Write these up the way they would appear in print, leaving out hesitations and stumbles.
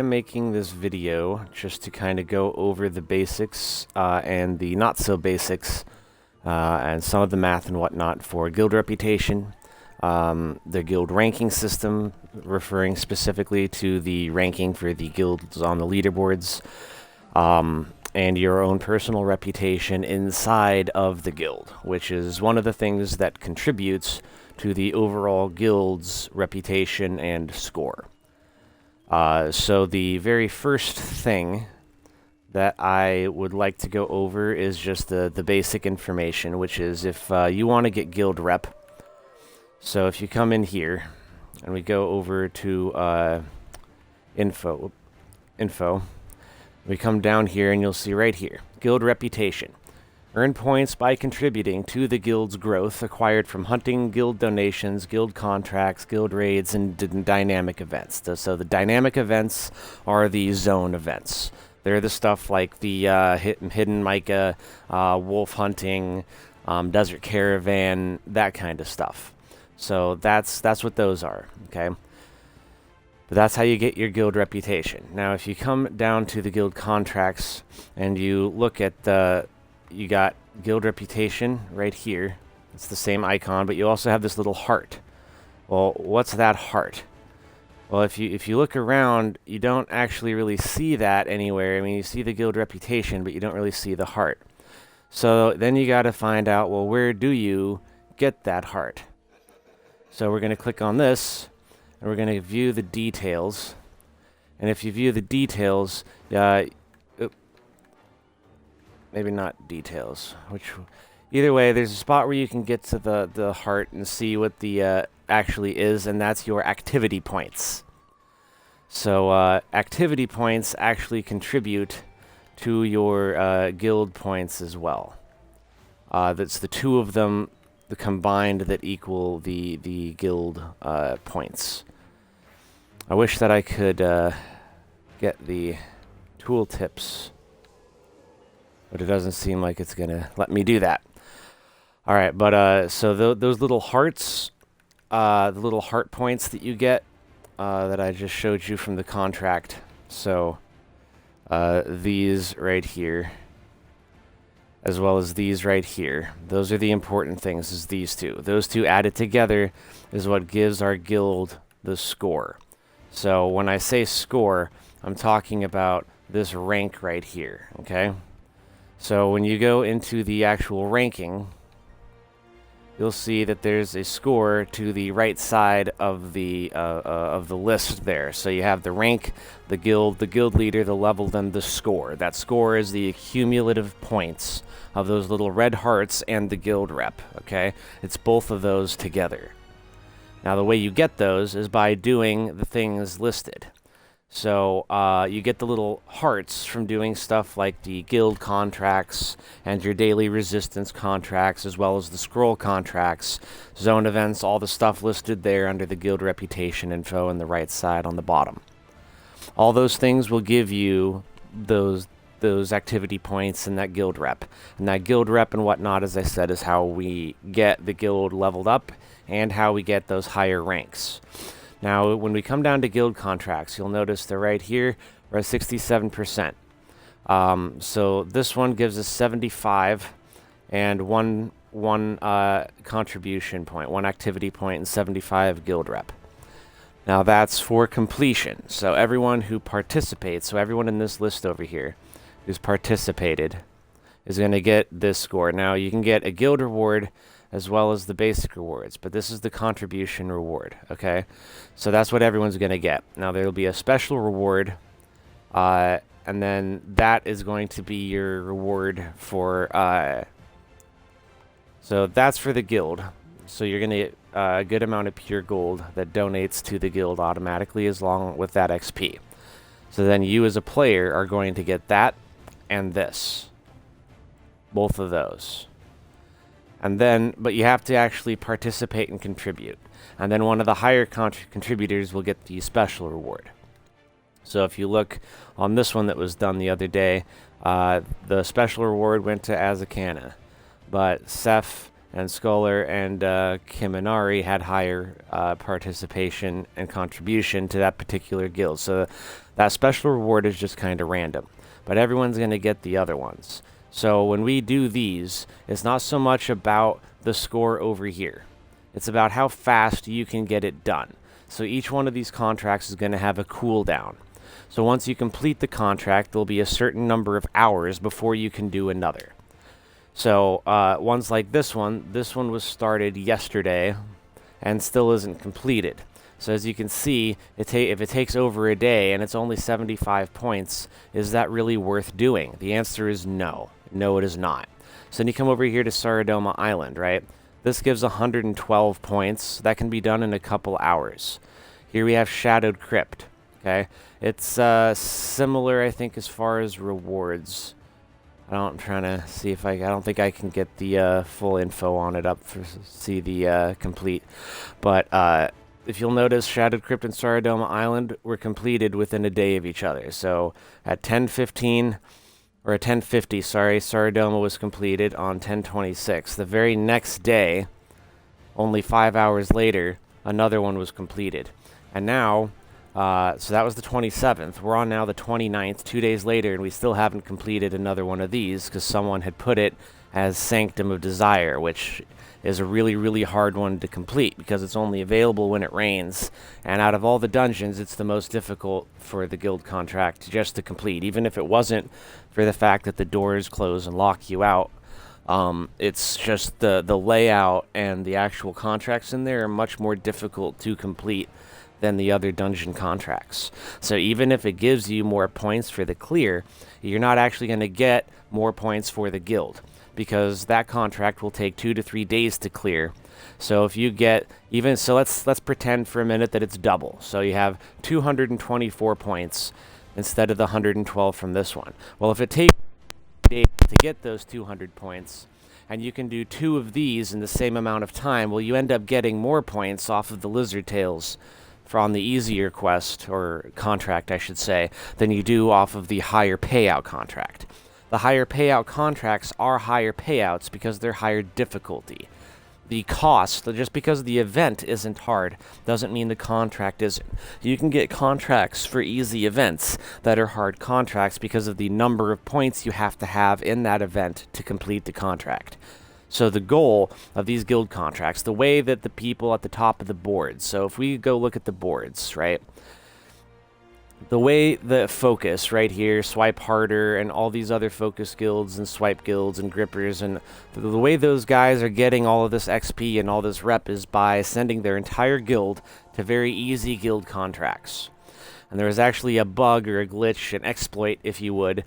I'm making this video just to kind of go over the basics and the not so basics and some of the math and whatnot for guild reputation, the guild ranking system, referring specifically to the ranking for the guilds on the leaderboards, and your own personal reputation inside of the guild, which is one of the things that contributes to the overall guild's reputation and score. So the very first thing that I would like to go over is just the basic information, which is if you want to get guild rep. So if you come in here and we go over to info, we come down here and you'll see right here, guild reputation. Earn points by contributing to the guild's growth acquired from hunting, guild donations, guild contracts, guild raids, and dynamic events. So the dynamic events are the zone events. They're the stuff like the hidden mica, wolf hunting, desert caravan, that kind of stuff. So that's what those are, okay? But that's how you get your guild reputation. Now, if you come down to the guild contracts and you look at you got guild reputation right here. It's the same icon, but you also have this little heart. Well, what's that heart? Well, if you look around, you don't actually really see that anywhere. I mean, you see the guild reputation, but you don't really see the heart. So then you got to find out, well, where do you get that heart? So we're going to click on this, and we're going to view the details. And if you view the details, maybe not details, either way, there's a spot where you can get to the heart and see what the actually is, and that's your activity points. So activity points actually contribute to your guild points as well. That's the two of them, the combined, that equal the guild points. I wish that I could get the tooltips, but it doesn't seem like it's going to let me do that. All right, but so those little hearts, the little heart points that you get that I just showed you from the contract. So these right here, as well as these right here, those are the important things, is these two. Those two added together is what gives our guild the score. So when I say score, I'm talking about this rank right here, okay? So when you go into the actual ranking, you'll see that there's a score to the right side of the list there. So you have the rank, the guild leader, the level, then the score. That score is the cumulative points of those little red hearts and the guild rep, okay? It's both of those together. Now the way you get those is by doing the things listed. So you get the little hearts from doing stuff like the guild contracts and your daily resistance contracts, as well as the scroll contracts, zone events, all the stuff listed there under the guild reputation info on the right side on the bottom. All those things will give you those activity points and that guild rep. And that guild rep and whatnot, as I said, is how we get the guild leveled up and how we get those higher ranks. Now, when we come down to guild contracts, you'll notice they're right here. We're at 67%. So this one gives us 75 and one contribution point, one activity point, and 75 guild rep. Now that's for completion. So everyone who participates, so everyone in this list over here who's participated is going to get this score. Now you can get a guild reward as well as the basic rewards, but this is the contribution reward, okay? So that's what everyone's going to get. Now there will be a special reward, and then that is going to be your reward for, so that's for the guild. So you're going to get a good amount of pure gold that donates to the guild automatically as long with that XP. So then you as a player are going to get that and this, both of those. And then, but you have to actually participate and contribute. And then one of the higher contributors will get the special reward. So if you look on this one that was done the other day, the special reward went to Azakana. But Seth and Scholar and Kiminari had higher participation and contribution to that particular guild. So that special reward is just kind of random, but everyone's going to get the other ones. So when we do these, it's not so much about the score over here. It's about how fast you can get it done. So each one of these contracts is going to have a cooldown. So once you complete the contract, there'll be a certain number of hours before you can do another. So ones like this one was started yesterday and still isn't completed. So as you can see, if it takes over a day and it's only 75 points, is that really worth doing? The answer is no. No, it is not. So then you come over here to Saradoma Island, right? This gives 112 points. That can be done in a couple hours. Here we have Shadowed Crypt, okay? It's similar, I think, as far as rewards. I'm trying to see if I don't think I can get the full info on it up for see the complete. But if you'll notice, Shadowed Crypt and Saradoma Island were completed within a day of each other. So at 10:15, or at 10:50, sorry, Saradoma was completed on 10:26. The very next day, only 5 hours later, another one was completed. And now, so that was the 27th. We're on now the 29th, 2 days later, and we still haven't completed another one of these because someone had put it as Sanctum of Desire, which is a really, really hard one to complete because it's only available when it rains. And out of all the dungeons, it's the most difficult for the guild contract just to complete. Even if it wasn't for the fact that the doors close and lock you out, it's just the layout and the actual contracts in there are much more difficult to complete than the other dungeon contracts. So even if it gives you more points for the clear, you're not actually going to get more points for the guild, because that contract will take 2 to 3 days to clear. So if you get let's pretend for a minute that it's double. So you have 224 points instead of the 112 from this one. Well, if it takes days to get those 200 points, and you can do 2 of these in the same amount of time, well, you end up getting more points off of the Lizard Tails on the easier quest, or contract I should say, than you do off of the higher payout contract. The higher payout contracts are higher payouts because they're higher difficulty. The cost, just because the event isn't hard, doesn't mean the contract isn't. You can get contracts for easy events that are hard contracts because of the number of points you have to have in that event to complete the contract. So the goal of these guild contracts, the way that the people at the top of the boards, so if we go look at the boards, right? The way the focus right here, Swipe Harder, and all these other focus guilds and swipe guilds and grippers, and the way those guys are getting all of this XP and all this rep is by sending their entire guild to very easy guild contracts. And there was actually a bug or a glitch, an exploit, if you would,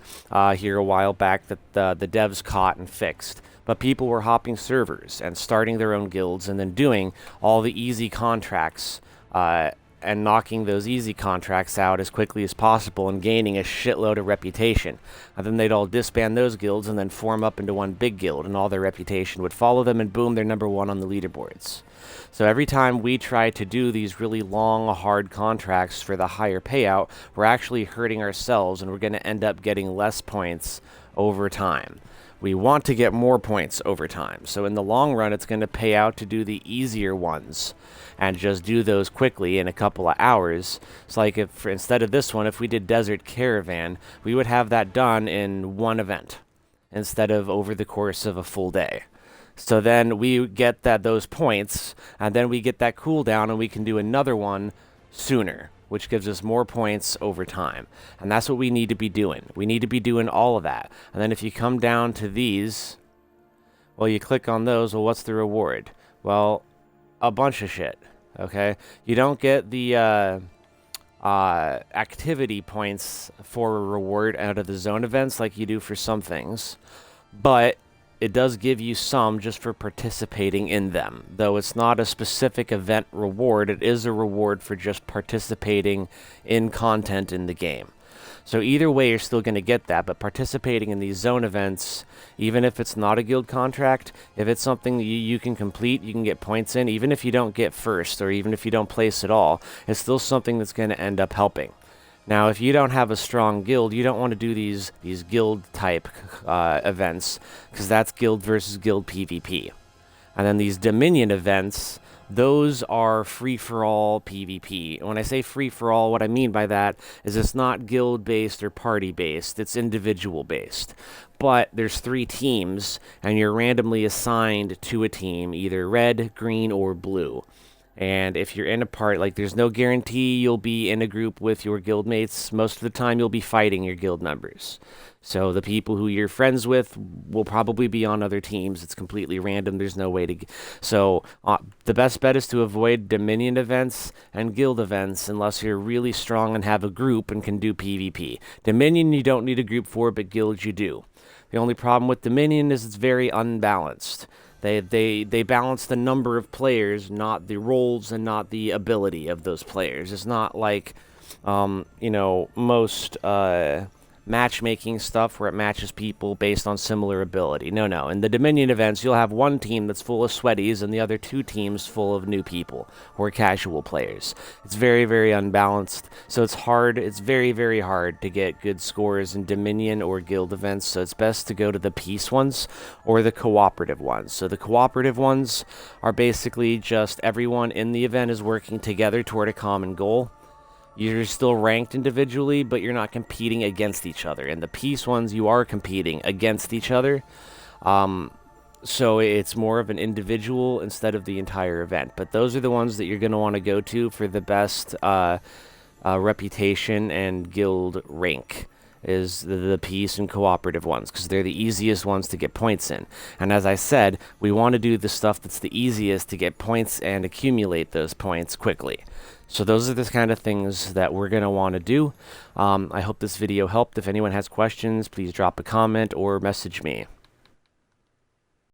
here a while back that the devs caught and fixed. But people were hopping servers and starting their own guilds and then doing all the easy contracts and knocking those easy contracts out as quickly as possible and gaining a shitload of reputation. And then they'd all disband those guilds and then form up into one big guild, and all their reputation would follow them, and boom, they're #1 on the leaderboards. So every time we try to do these really long, hard contracts for the higher payout, we're actually hurting ourselves, and we're going to end up getting less points over time. We want to get more points over time. So in the long run, it's going to pay out to do the easier ones and just do those quickly in a couple of hours. It's like if instead of this one, if we did Desert Caravan, we would have that done in one event instead of over the course of a full day. So then we get those points, and then we get that cooldown, and we can do another one sooner, which gives us more points over time. And that's what we need to be doing. We need to be doing all of that. And then if you come down to these, well, you click on those, well, what's the reward? Well, a bunch of shit, okay? You don't get the activity points for a reward out of the zone events like you do for some things, but it does give you some just for participating in them. Though it's not a specific event reward, it is a reward for just participating in content in the game. So either way, you're still going to get that, but participating in these zone events, even if it's not a guild contract, if it's something that you can complete, you can get points in, even if you don't get first, or even if you don't place at all, it's still something that's going to end up helping. Now, if you don't have a strong guild, you don't want to do these guild-type events, because that's guild versus guild PvP. And then these Dominion events, those are free-for-all PvP. And when I say free-for-all, what I mean by that is it's not guild-based or party-based. It's individual-based. But there's 3 teams, and you're randomly assigned to a team, either red, green, or blue. And if you're in a part, like, there's no guarantee you'll be in a group with your guildmates. Most of the time, you'll be fighting your guild members. So the people who you're friends with will probably be on other teams. It's completely random. There's no way to... So the best bet is to avoid Dominion events and guild events unless you're really strong and have a group and can do PvP. Dominion you don't need a group for, but guild you do. The only problem with Dominion is it's very unbalanced. They balance the number of players, not the roles and not the ability of those players. It's not like, you know, most matchmaking stuff where it matches people based on similar ability. No. In the Dominion events, you'll have one team that's full of sweaties and the other 2 teams full of new people or casual players. It's very, very unbalanced. So it's hard. It's very, very hard to get good scores in Dominion or guild events. So it's best to go to the peace ones or the cooperative ones. So the cooperative ones are basically just everyone in the event is working together toward a common goal. You're still ranked individually, but you're not competing against each other. And the peace ones, you are competing against each other. So it's more of an individual instead of the entire event. But those are the ones that you're going to want to go to for the best reputation and guild rank. Is the peace and cooperative ones, because they're the easiest ones to get points in. And as I said, we want to do the stuff that's the easiest to get points and accumulate those points quickly. So those are the kind of things that we're going to want to do. I hope this video helped. If anyone has questions, please drop a comment or message me.